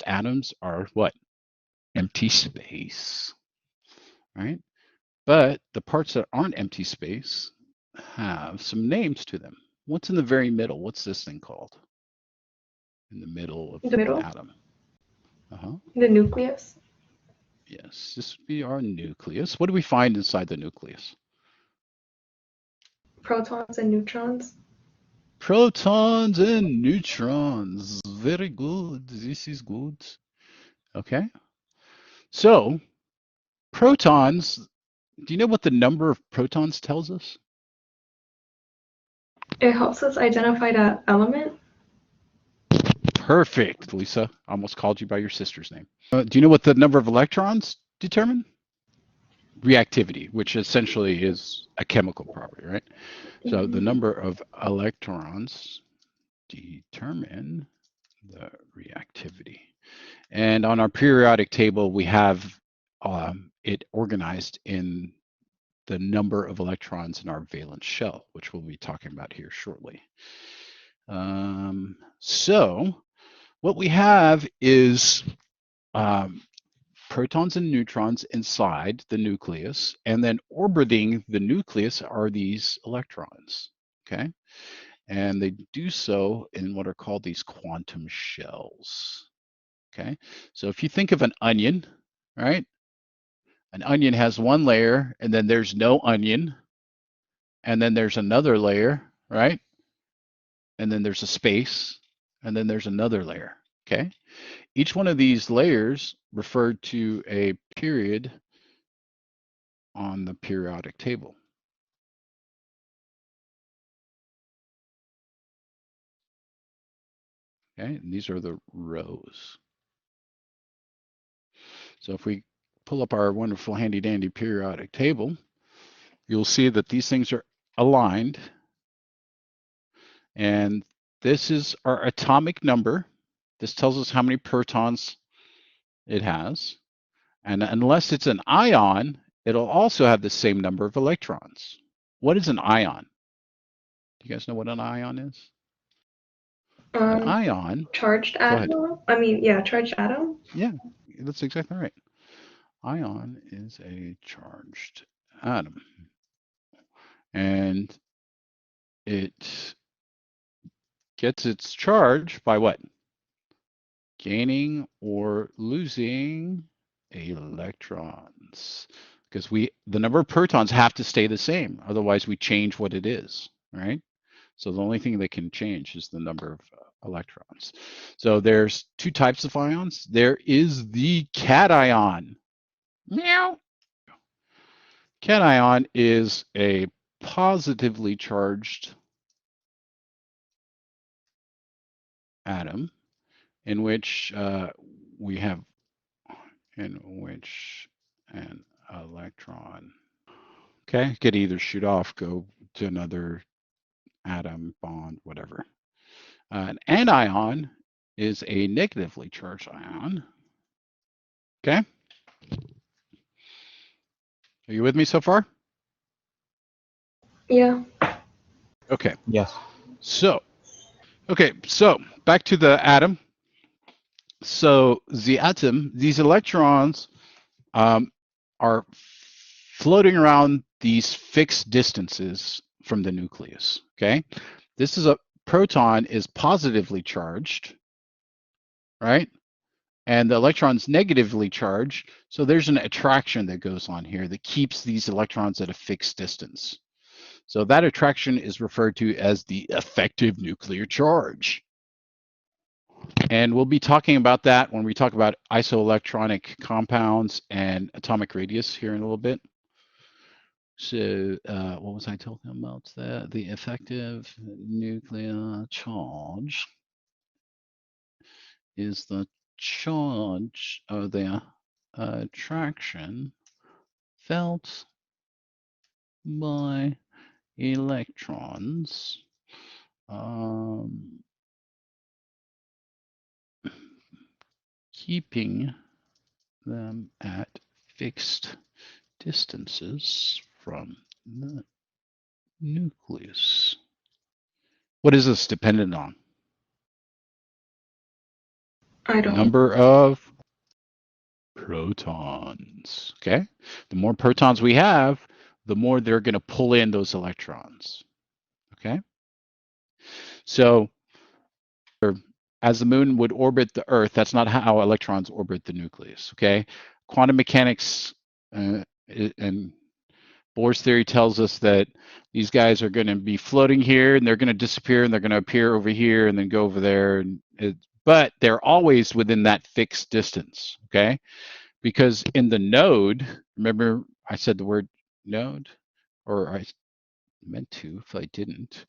atoms are what? Empty space, right? But the parts that aren't empty space have some names to them. What's in the very middle? What's this thing called? In the middle of The an middle? atom. The nucleus? Yes, this would be our nucleus. What do we find inside the nucleus? Protons and neutrons? Protons and neutrons. Very good. This is good. Okay. So, protons, do you know what the number of protons tells us? It helps us identify the element. Perfect, Lisa. Almost called you by your sister's name. Do you know what the number of electrons determine? Reactivity, which essentially is a chemical property, right? So the number of electrons determine the reactivity. And on our periodic table, we have it organized in the number of electrons in our valence shell, which we'll be talking about here shortly. So what we have is protons and neutrons inside the nucleus, and then orbiting the nucleus are these electrons, okay? And they do so in what are called these quantum shells, okay? So if you think of an onion, right? An onion has one layer, and then there's no onion, and then there's another layer, right? And then there's a space, and then there's another layer, okay? Each one of these layers referred to a period on the periodic table. Okay, and these are the rows. So if we pull up our wonderful handy dandy periodic table, you'll see that these things are aligned. And this is our atomic number. This tells us how many protons it has. And unless it's an ion, it'll also have the same number of electrons. What is an ion? Do you guys know what an ion is? An ion, Charged go ahead. atom? I mean, yeah, charged atom. Yeah, that's exactly right. Ion is a charged atom. And it gets its charge by what? Gaining or losing electrons. Because the number of protons have to stay the same. Otherwise, we change what it is, right? So the only thing that can change is the number of electrons. So there's two types of ions. There is the cation. Meow. Cation is a positively charged atom in which we have an electron, okay, could either shoot off, go to another atom, bond, whatever. An anion is a negatively charged ion. Okay, are you with me so far? Yeah. Okay. Yes. So back to the atom. So the atom, these electrons are floating around these fixed distances from the nucleus, okay? This is a proton is positively charged, right? And the electron's negatively charged. So there's an attraction that goes on here that keeps these electrons at a fixed distance. So that attraction is referred to as the effective nuclear charge. And we'll be talking about that when we talk about isoelectronic compounds and atomic radius here in a little bit. So what was I talking about there? The effective nuclear charge is the charge of the attraction felt by electrons keeping them at fixed distances from the nucleus. What is this dependent on? I don't. Number of protons. Okay. The more protons we have, the more they're going to pull in those electrons. Okay. So as the moon would orbit the Earth, that's not how electrons orbit the nucleus. Okay. Quantum mechanics and Bohr's theory tells us that these guys are going to be floating here and they're going to disappear and they're going to appear over here and then go over there. But they're always within that fixed distance. Okay. Because in the node, remember I said the word node, or I meant to if I didn't.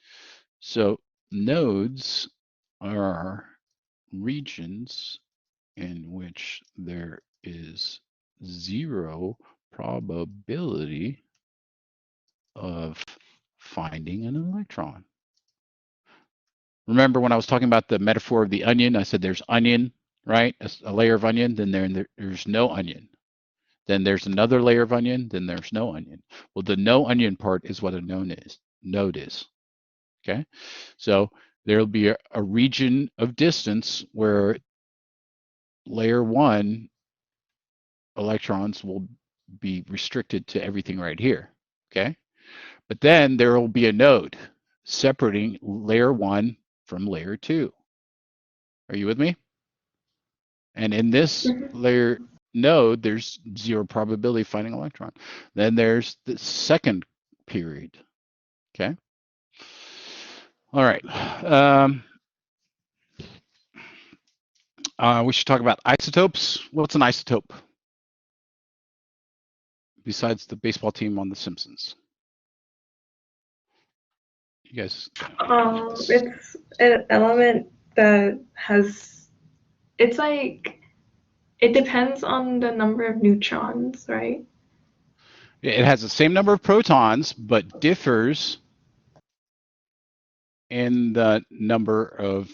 So nodes are regions in which there is zero probability of finding an electron. Remember when I was talking about the metaphor of the onion, I said there's onion, right? A layer of onion, then there's no onion. Then there's another layer of onion, then there's no onion. Well, the no onion part is what a node is. Okay? So there'll be a region of distance where layer 1 electrons will be restricted to everything right here. Okay? But then there will be a node separating layer 1 from layer 2. Are you with me? And in this layer node, there's zero probability of finding an electron. Then there's the second period. Okay. All right. We should talk about isotopes. What's an isotope? Besides the baseball team on The Simpsons. You guys. It's an element that has. It's like it depends on the number of neutrons, right? It has the same number of protons, but differs in the number of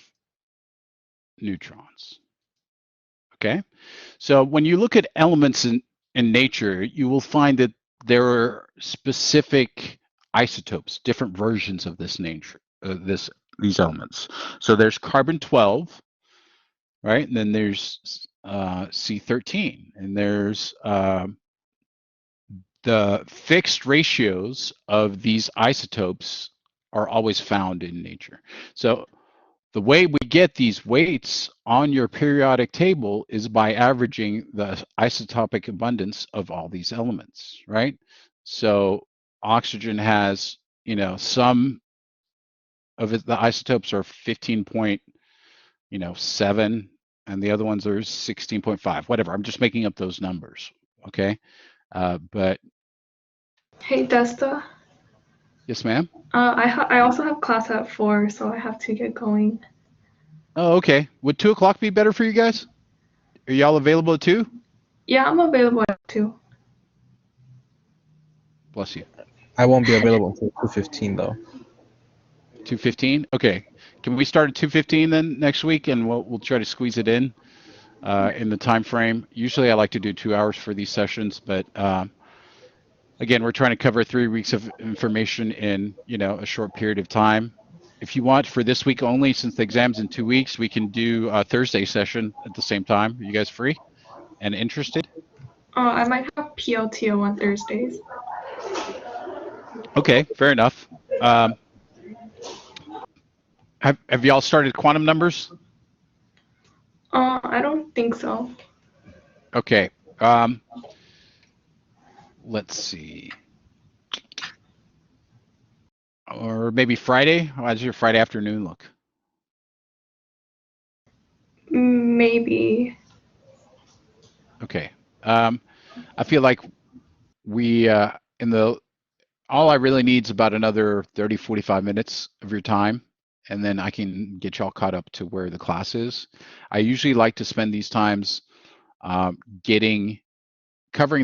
neutrons. Okay, so when you look at elements in nature, you will find that there are specific isotopes, different versions of this nature, these elements. So there's carbon 12, right? And then there's C13, and there's the fixed ratios of these isotopes are always found in nature. So the way we get these weights on your periodic table is by averaging the isotopic abundance of all these elements, right? So oxygen has, some of the isotopes are 15.7, and the other ones are 16.5, whatever. I'm just making up those numbers, okay? But Hey, Desta. yes, ma'am. I also have class at 4, so I have to get going. Oh, okay. Would 2:00 be better for you guys? Are y'all available at 2? Yeah, I'm available at 2. Bless you. I won't be available until 2:15 though. 2:15. Okay. Can we start at 2:15 then next week, and we'll try to squeeze it in the time frame. Usually, I like to do 2 hours for these sessions, but again, we're trying to cover 3 weeks of information in a short period of time. If you want for this week only, since the exam's in 2 weeks, we can do a Thursday session at the same time. Are you guys free and interested? I might have PLTO on Thursdays. Okay, fair enough. Have y'all started quantum numbers? I don't think so. Okay. Let's see. Or maybe Friday? How does your Friday afternoon look? Maybe. Okay. I feel like we all I really need is about another 30, 45 minutes of your time, and then I can get y'all caught up to where the class is. I usually like to spend these times covering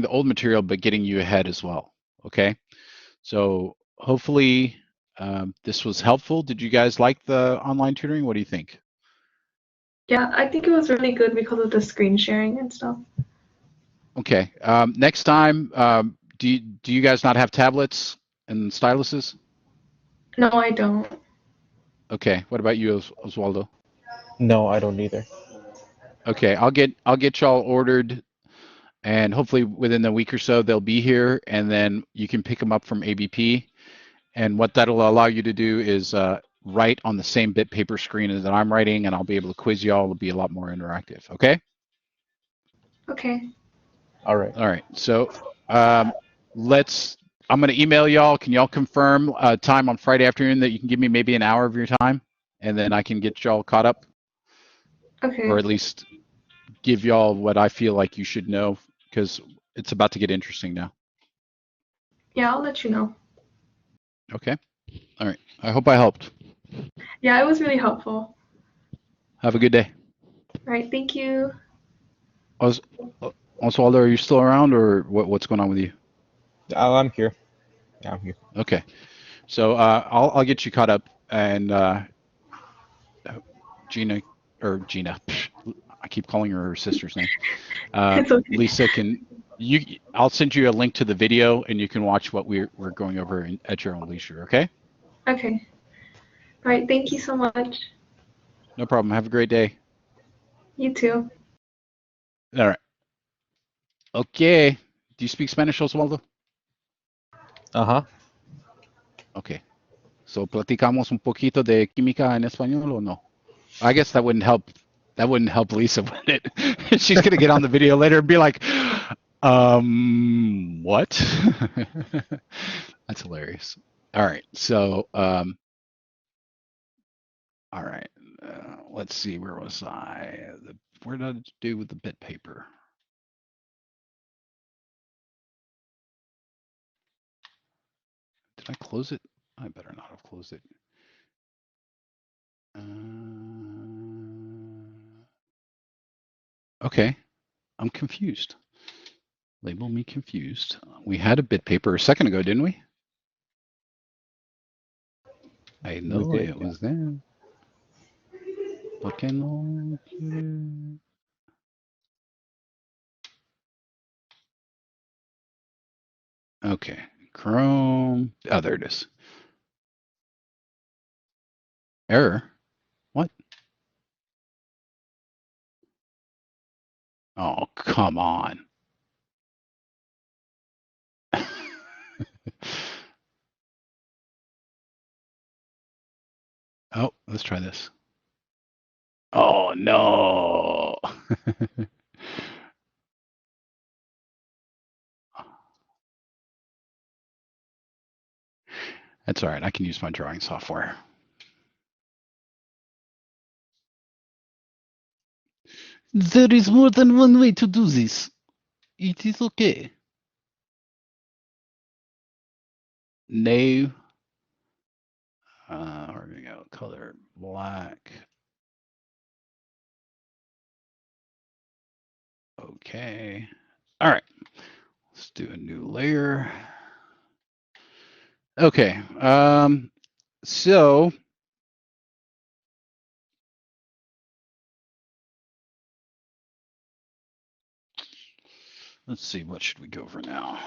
the old material, but getting you ahead as well. Okay. So hopefully this was helpful. Did you guys like the online tutoring? What do you think? Yeah, I think it was really good because of the screen sharing and stuff. Okay. Next time, do you guys not have tablets and styluses? No, I don't. Okay. What about you, Oswaldo? No, I don't either. Okay, I'll get y'all ordered, and hopefully within a week or so they'll be here, and then you can pick them up from ABP. And what that'll allow you to do is write on the same bit paper screen that I'm writing, and I'll be able to quiz y'all. It'll be a lot more interactive. Okay. Okay. All right. All right. So let's. I'm going to email y'all. Can y'all confirm time on Friday afternoon that you can give me maybe an hour of your time, and then I can get y'all caught up, or Okay. at least give y'all what I feel like you should know, because it's about to get interesting now. Yeah, I'll let you know. Okay. All right. I hope I helped. Yeah, it was really helpful. Have a good day. All right. Thank you. Os- Oswaldo, are you still around, or what's going on with you? Oh, I'm here. Yeah, I'm here. Okay. So I'll get you caught up, and Gina, or Gina, I keep calling her sister's name. It's okay. Lisa I'll send you a link to the video, and you can watch what we're going over at your own leisure. Okay. Okay. All right. Thank you so much. No problem. Have a great day. You too. All right. Okay. Do you speak Spanish, Oswaldo? Uh-huh. Okay. So platicamos un poquito de química en español o no? I guess that wouldn't help. That wouldn't help Lisa, would it? She's gonna get on the video later and be like, what? That's hilarious. All right. So, all right. Let's see. Where was I? Where did I do with the bit paper? Did I close it? I better not have closed it. Okay. I'm confused. Label me confused. We had a bit paper a second ago, didn't we? I We know did, it yeah. was there. ¿Por qué no quiere? Okay, Chrome. Oh, there it is. Error. What? Oh, come on. Oh, let's try this. Oh, no. That's all right. I can use my drawing software. There is more than one way to do this. It is okay. No. We're going to go color black. Okay. All right. Let's do a new layer. Okay. So let's see, what should we go over now?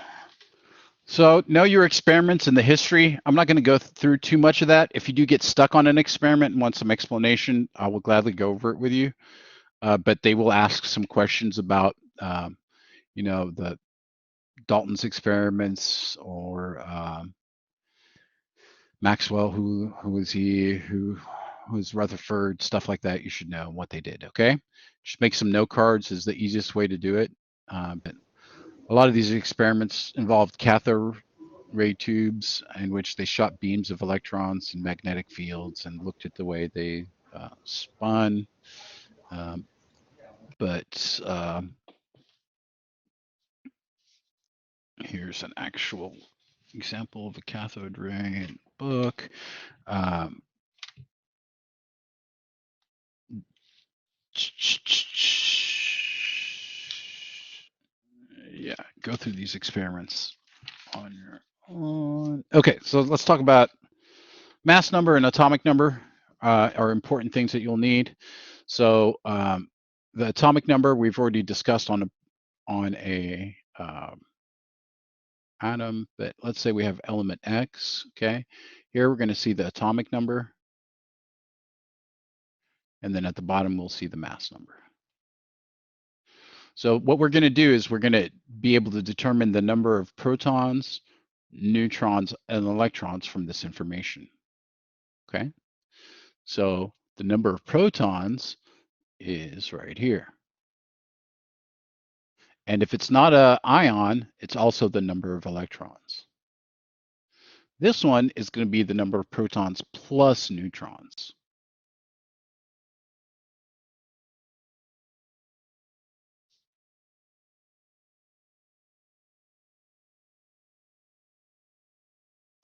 So know your experiments and the history. I'm not going to go through too much of that. If you do get stuck on an experiment and want some explanation, I will gladly go over it with you. But they will ask some questions about, the Dalton's experiments, or Maxwell, who was he, who was Rutherford, stuff like that. You should know what they did. Okay, just make some note cards is the easiest way to do it. But a lot of these experiments involved cathode ray tubes in which they shot beams of electrons in magnetic fields and looked at the way they spun. But here's an actual example of a cathode ray book. Yeah, go through these experiments on your own. Okay, so let's talk about mass number and atomic number are important things that you'll need. So the atomic number we've already discussed on a atom, but let's say we have element X. Okay, here we're going to see the atomic number, and then at the bottom we'll see the mass number. So what we're going to do is we're going to be able to determine the number of protons, neutrons, and electrons from this information. Okay. So the number of protons is right here. And if it's not an ion, it's also the number of electrons. This one is going to be the number of protons plus neutrons.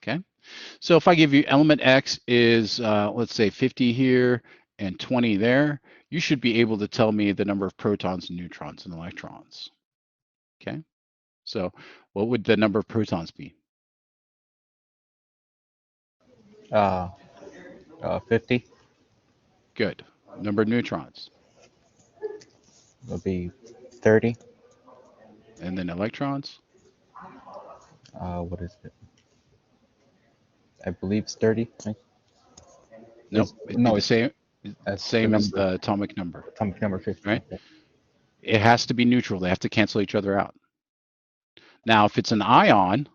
Okay. So if I give you element X is, let's say 50 here and 20 there, you should be able to tell me the number of protons, neutrons, and electrons. Okay. So what would the number of protons be? 50 Good. Number of neutrons. would be 30. And then electrons? What is it? I believe it's 30. Right? Nope. It'd be the same, That's same the as number. the atomic number. Atomic number 50. Right. Okay. It has to be neutral. They have to cancel each other out. Now, if it's an ion,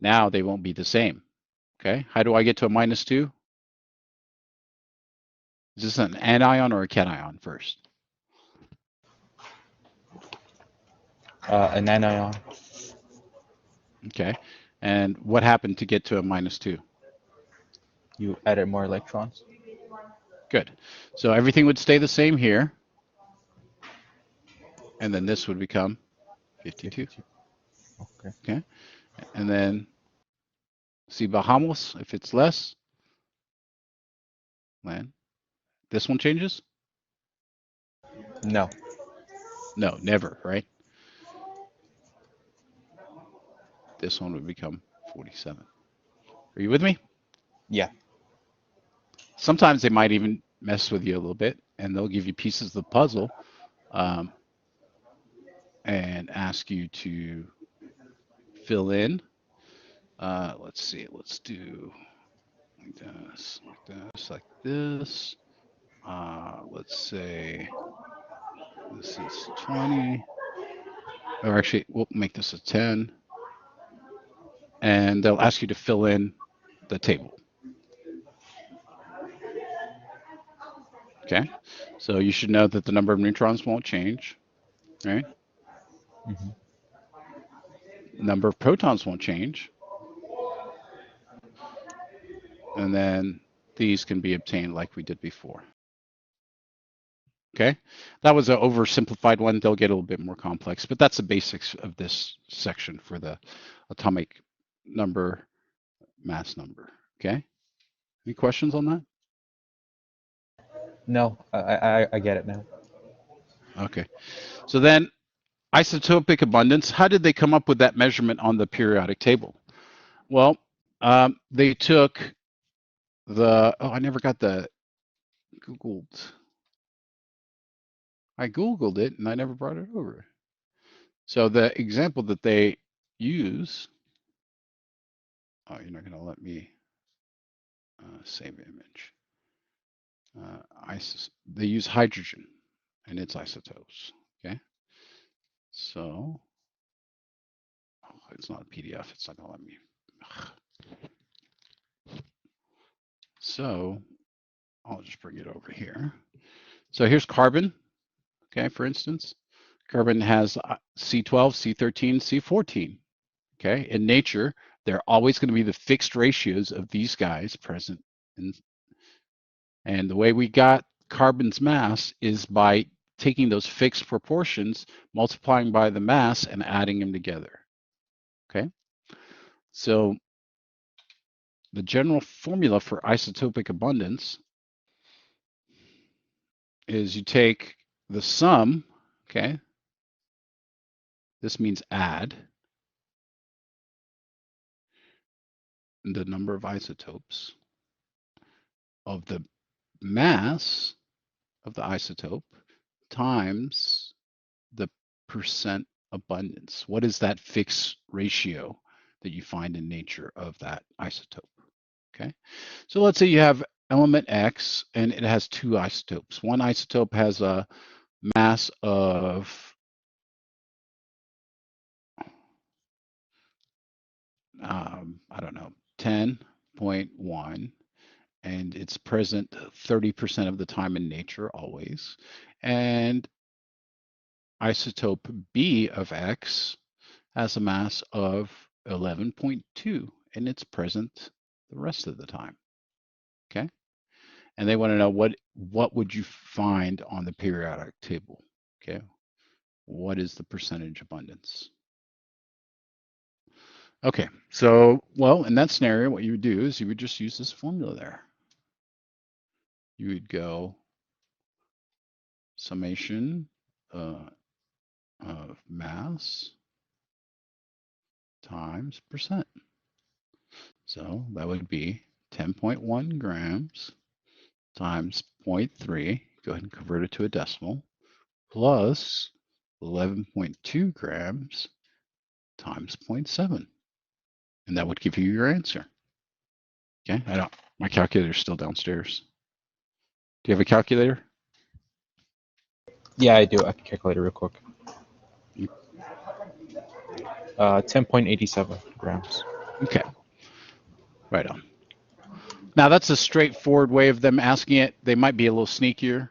now they won't be the same. Okay. How do I get to a -2? Is this an anion or a cation first? An anion. Okay. And what happened to get to a -2? You added more electrons. Good. So everything would stay the same here. And then this would become 52. Okay. Okay. And then si bajamos, if it's less, then this one changes? No. No, never, right? This one would become 47. Are you with me? Yeah. Sometimes they might even mess with you a little bit, and they'll give you pieces of the puzzle and ask you to fill in. Let's see. Let's do like this, like this, like this. Let's say this is 20. Or actually, we'll make this a 10. And they'll ask you to fill in the table. Okay, so you should know that the number of neutrons won't change, right? Mm-hmm. Number of protons won't change. And then these can be obtained like we did before. Okay, that was an oversimplified one. They'll get a little bit more complex, but that's the basics of this section for the atomic number, mass number. Okay, any questions on that? No, I get it now. Okay, so then isotopic abundance, how did they come up with that measurement on the periodic table? Well, they took the, I never got the I Googled it and I never brought it over. So the example that they use, oh, you're not going to let me save image. They use hydrogen and its isotopes. Okay. So, oh, it's not a PDF. It's not going to let me. So I'll just bring it over here. So here's carbon. Okay, for instance, carbon has C12, C13, C14. Okay, in nature, they're always going to be the fixed ratios of these guys present. And the way we got carbon's mass is by taking those fixed proportions, multiplying by the mass, and adding them together. Okay, so the general formula for isotopic abundance is you take the sum, okay, this means add, the number of isotopes of the mass of the isotope times the percent abundance. What is that fixed ratio that you find in nature of that isotope? Okay, so let's say you have element X and it has two isotopes. One isotope has a mass of I don't know, 10.1, and it's present 30% of the time in nature always. And isotope B of X has a mass of 11.2, and it's present the rest of the time. Okay. And they want to know what would you find on the periodic table? Okay. What is the percentage abundance? Okay, so, well, in that scenario, what you would do is you would just use this formula there. You would go summation of mass times percent. So that would be 10.1 grams times 0.3. Go ahead and convert it to a decimal, plus 11.2 grams times 0.7. And that would give you your answer. Okay, my calculator's still downstairs. Do you have a calculator? Yeah, I do. I can calculate it real quick. 10.87 grams. Okay, right on. Now that's a straightforward way of them asking it. They might be a little sneakier.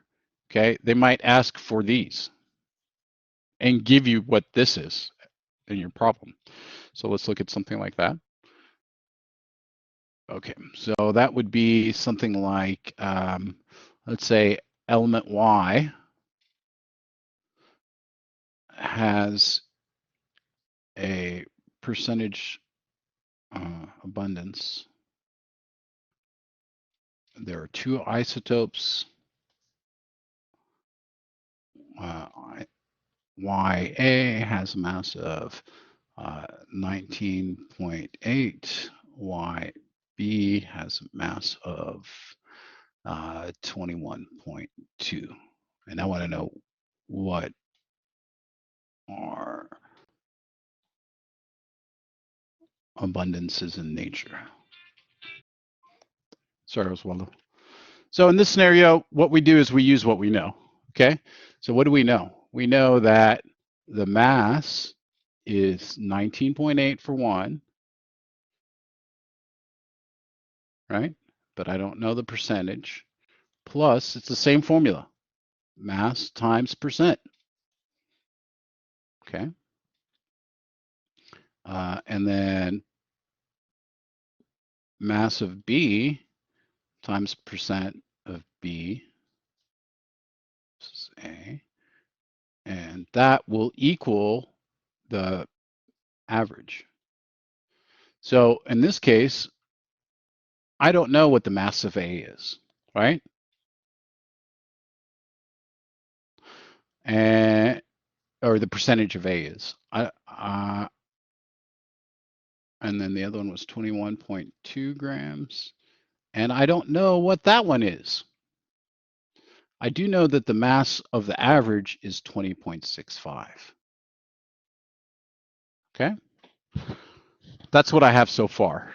Okay, they might ask for these and give you what this is in your problem. So let's look at something like that. Okay, so that would be something like, let's say element Y has a percentage abundance. There are two isotopes. YA has a mass of 19.8. YB has a mass of 21.2. And I want to know what are abundances in nature. Sorry, Oswaldo. So in this scenario, what we do is we use what we know. Okay. So what do we know? We know that the mass is 19.8 for one, right? But I don't know the percentage. Plus, it's the same formula, mass times percent. Okay. And then mass of B times percent of B, this is A, and that will equal the average. So in this case, I don't know what the mass of A is, right? And or the percentage of A is. And then the other one was 21.2 grams. And I don't know what that one is. I do know that the mass of the average is 20.65. Okay. That's what I have so far.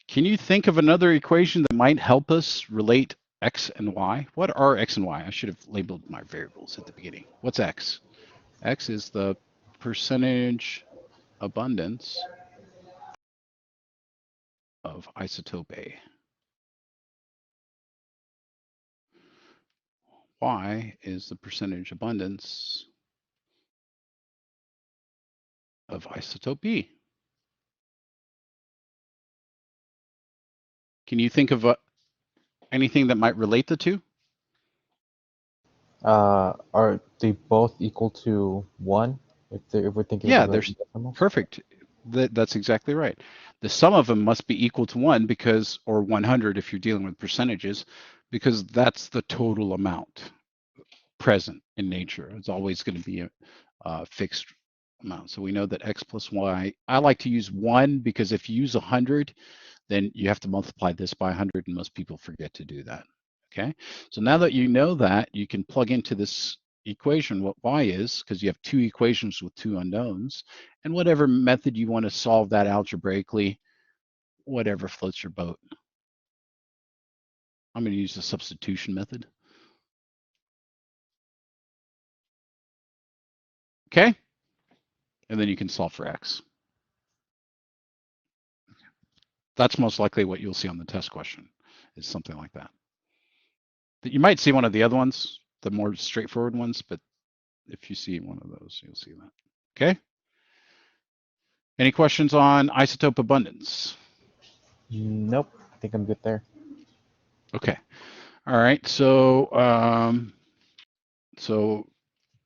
Can you think of another equation that might help us relate X and Y? What are X and Y? I should have labeled my variables at the beginning. What's X? X is the percentage abundance of isotope A. Y is the percentage abundance of isotope B. Can you think of anything that might relate the two? Are they both equal to 1? If we're thinking Yeah, of they're it in decimals? perfect. That's exactly right. The sum of them must be equal to 1 because, or 100 if you're dealing with percentages, because that's the total amount present in nature. It's always going to be a fixed amount. So we know that X plus Y, I like to use 1 because if you use 100, then you have to multiply this by 100, and most people forget to do that. Okay, so now that you know that, you can plug into this equation what Y is, because you have two equations with two unknowns, and whatever method you want to solve that algebraically, whatever floats your boat. I'm going to use the substitution method. Okay, and then you can solve for X. That's most likely what you'll see on the test question, is something like that. You might see one of the other ones, the more straightforward ones, but if you see one of those, you'll see that. Okay. Any questions on isotope abundance? Nope. I think I'm good there. Okay. All right. So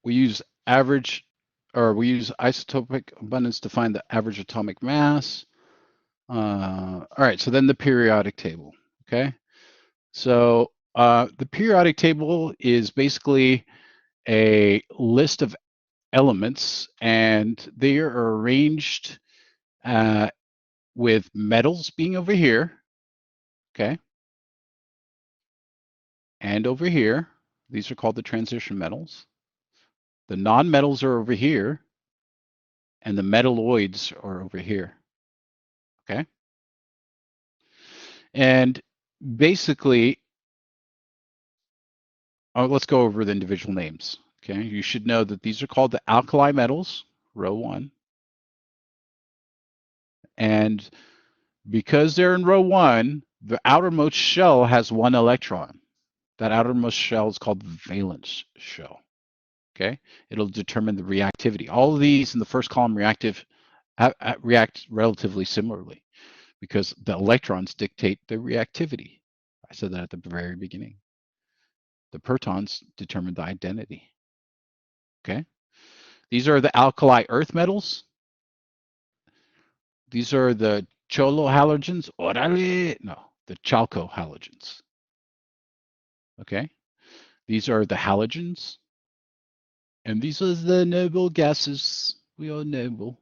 we use average, or we use isotopic abundance to find the average atomic mass. All right. So then the periodic table. Okay. So the periodic table is basically a list of elements, and they are arranged with metals being over here, okay, and over here. These are called the transition metals. The non-metals are over here, and the metalloids are over here, okay? And basically, let's go over the individual names, okay? You should know that these are called the alkali metals, row 1. And because they're in row 1, the outermost shell has 1 electron. That outermost shell is called the valence shell. Okay, it'll determine the reactivity. All of these in the first column react relatively similarly because the electrons dictate the reactivity. I said that at the very beginning. The protons determine the identity. Okay, these are the alkali earth metals. These are the cholo halogens. Orale, no, the chalco halogens. Okay, these are the halogens. And these are the noble gases. We are noble.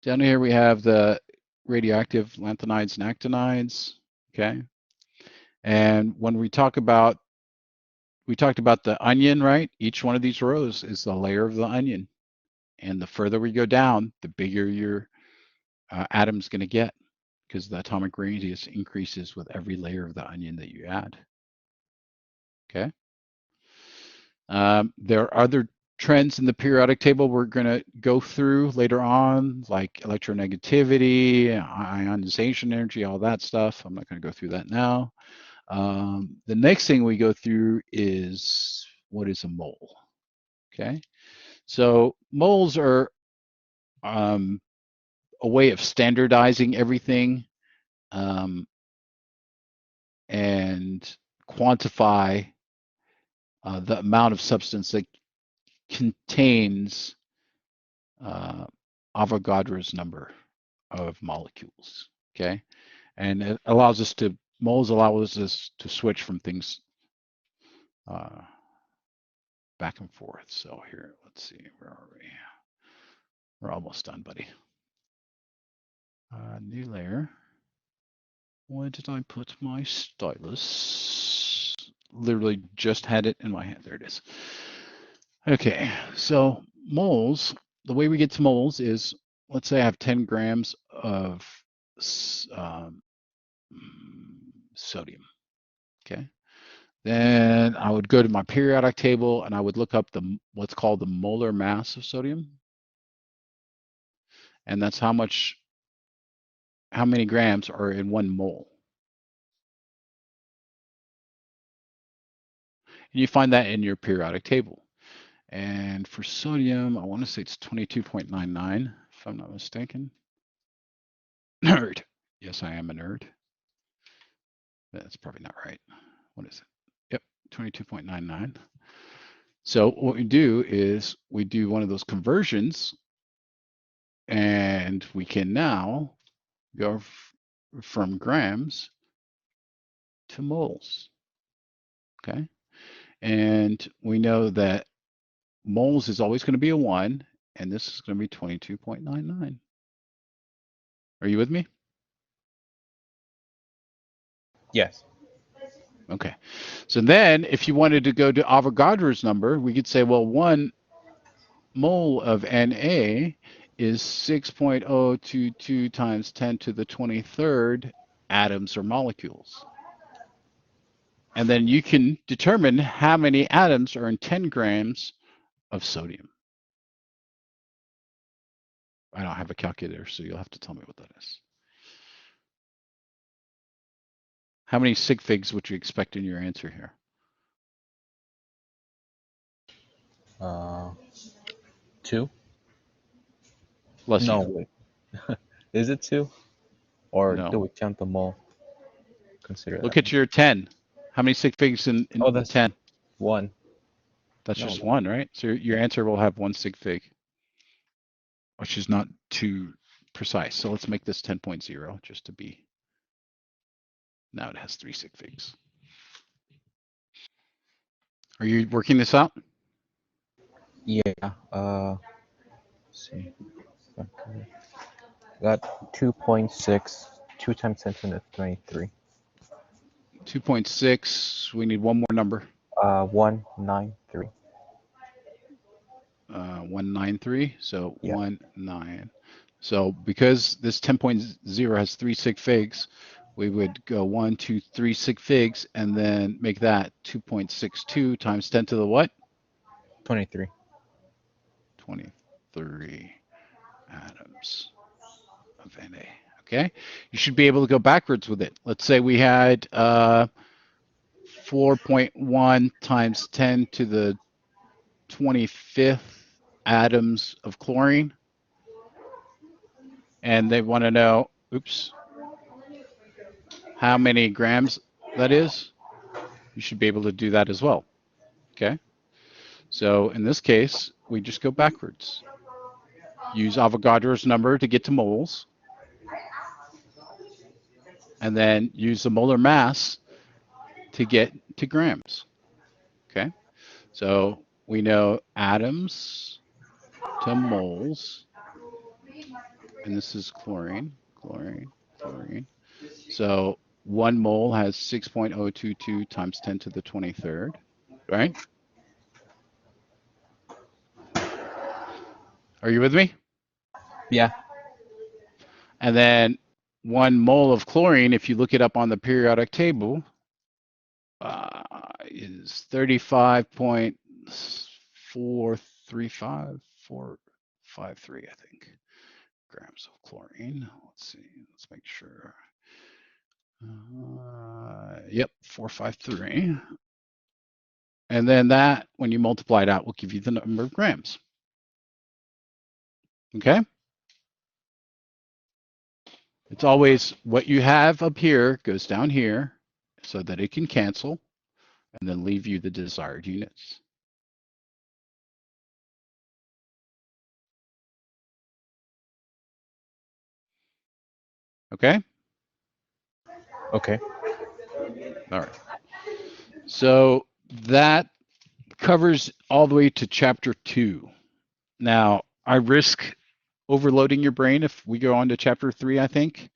Down here we have the radioactive lanthanides and actinides. Okay. And when we talked about the onion, right? Each one of these rows is the layer of the onion. And the further we go down, the bigger your atom's going to get because the atomic radius increases with every layer of the onion that you add. Okay. There are other trends in the periodic table we're going to go through later on, like electronegativity, ionization energy, all that stuff. I'm not going to go through that now. The next thing we go through is what is a mole? Okay, so moles are a way of standardizing everything and quantify the amount of substance that contains Avogadro's number of molecules. Okay, and it allows us to moles allows us to switch from things back and forth. So here, let's see, where are we? We're almost done, buddy. New layer. Where did I put my stylus? Literally just had it in my hand. There it is. Okay, so moles, the way we get to moles is, let's say I have 10 grams of sodium, okay? Then I would go to my periodic table and I would look up what's called the molar mass of sodium. And that's how many grams are in 1 mole. And you find that in your periodic table. And for sodium, I want to say it's 22.99, if I'm not mistaken. Nerd. Yes, I am a nerd. That's probably not right. What is it? Yep, 22.99. So what we do is we do one of those conversions, and we can now go from grams to moles. Okay, and we know that moles is always going to be a 1, and this is going to be 22.99. Are you with me? Yes. Okay. So then if you wanted to go to Avogadro's number, we could say, well, 1 mole of Na is 6.022 times 10 to the 23rd atoms or molecules. And then you can determine how many atoms are in 10 grams of sodium. I don't have a calculator, so you'll have to tell me what that is. How many sig figs would you expect in your answer here? 2? Bless No, you. wait. Is it 2? Or do No. we count them all? Consider Look that. at your 10. How many sig figs in Oh, that's 10? 1. That's No, just one, right? So your answer will have one sig fig, which is not too precise. So let's make this 10.0 just to be. Now it has 3 sig figs. Are you working this out? yeah. Let's see. Got 2.6. 2 times 10 to the 23. 2.6. We need one more number. 193. 193. So Yeah. 19. So because this 10.0 has 3 sig figs, we would go 1, 2, 3 sig figs, and then make that 2.62 times 10 to the what? 23. 23 atoms of Na. Okay, you should be able to go backwards with it. Let's say we had 4.1 times 10 to the 25th atoms of chlorine, and they want to know, oops, how many grams that is. You should be able to do that as well. Okay, so in this case, we just go backwards. Use Avogadro's number to get to moles, and then use the molar mass to get to grams. Okay, so we know atoms to moles, and this is chlorine, chlorine, chlorine. So 1 mole has 6.022 times 10 to the 23rd, right? Are you with me? Yeah. And then 1 mole of chlorine, if you look it up on the periodic table, is 35.435453, I think, grams of chlorine. Let's see. Let's make sure. Yep, 453. And then that, when you multiply it out, will give you the number of grams. Okay? It's always what you have up here goes down here so that it can cancel and then leave you the desired units. Okay? Okay. All right. So that covers all the way to chapter 2. Now, I risk overloading your brain if we go on to chapter 3, I think.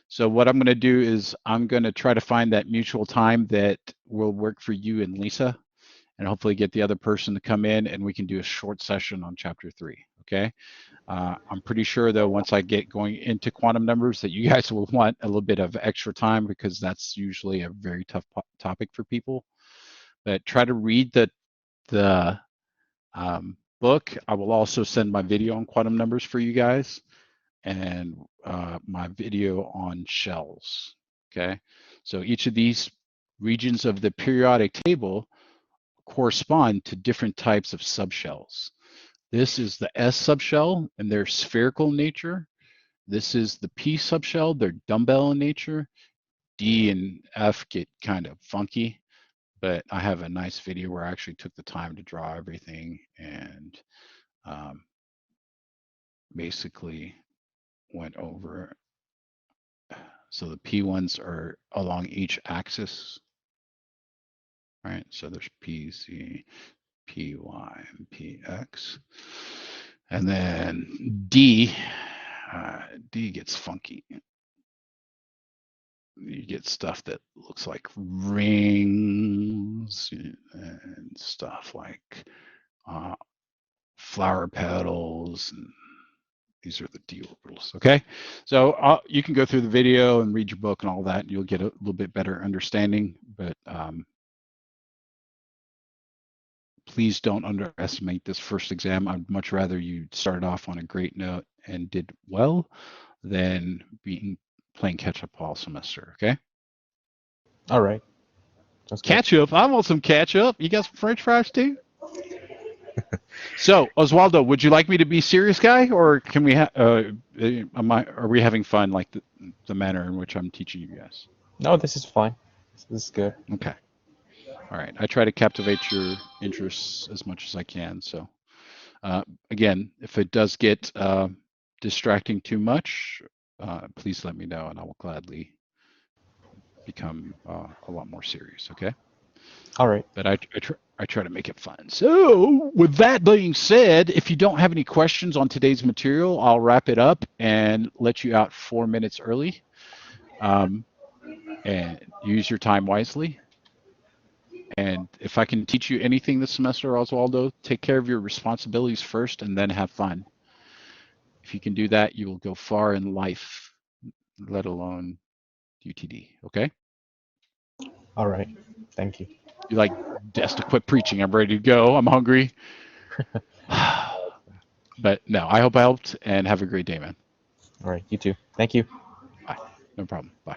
So what I'm going to do is I'm going to try to find that mutual time that will work for you and Lisa, and hopefully get the other person to come in and we can do a short session on chapter 3. Okay. I'm pretty sure though, once I get going into quantum numbers that you guys will want a little bit of extra time because that's usually a very tough topic for people. But try to read the book. I will also send my video on quantum numbers for you guys and my video on shells. Okay, so each of these regions of the periodic table correspond to different types of subshells. This is the S subshell, and they're spherical in nature. This is the P subshell, they're dumbbell in nature. D and F get kind of funky, but I have a nice video where I actually took the time to draw everything and basically went over. So the P ones are along each axis, right? So there's PC, PY, and PX. And then D gets funky. You get stuff that looks like rings and stuff like flower petals. And these are the d orbitals. Okay, so you can go through the video and read your book and all that, and you'll get a little bit better understanding. But please don't underestimate this first exam. I'd much rather you started off on a great note and did well than playing catch up all semester. Okay. All right. That's good. Ketchup. I want some ketchup. You got some French fries too? So, Oswaldo, would you like me to be serious guy, or can we? Are we having fun like the manner in which I'm teaching you guys? No, this is fine. This is good. Okay. All right. I try to captivate your interests as much as I can. So, again, if it does get distracting too much, please let me know, and I will gladly become a lot more serious. Okay. All right. But I try to make it fun. So, with that being said, if you don't have any questions on today's material, I'll wrap it up and let you out 4 minutes early. And use your time wisely. And if I can teach you anything this semester, Oswaldo, take care of your responsibilities first and then have fun. If you can do that, you will go far in life, let alone UTD. Okay? All right. Thank you. You're like, just to quit preaching. I'm ready to go. I'm hungry. But no, I hope I helped and have a great day, man. All right. You too. Thank you. Bye. No problem. Bye.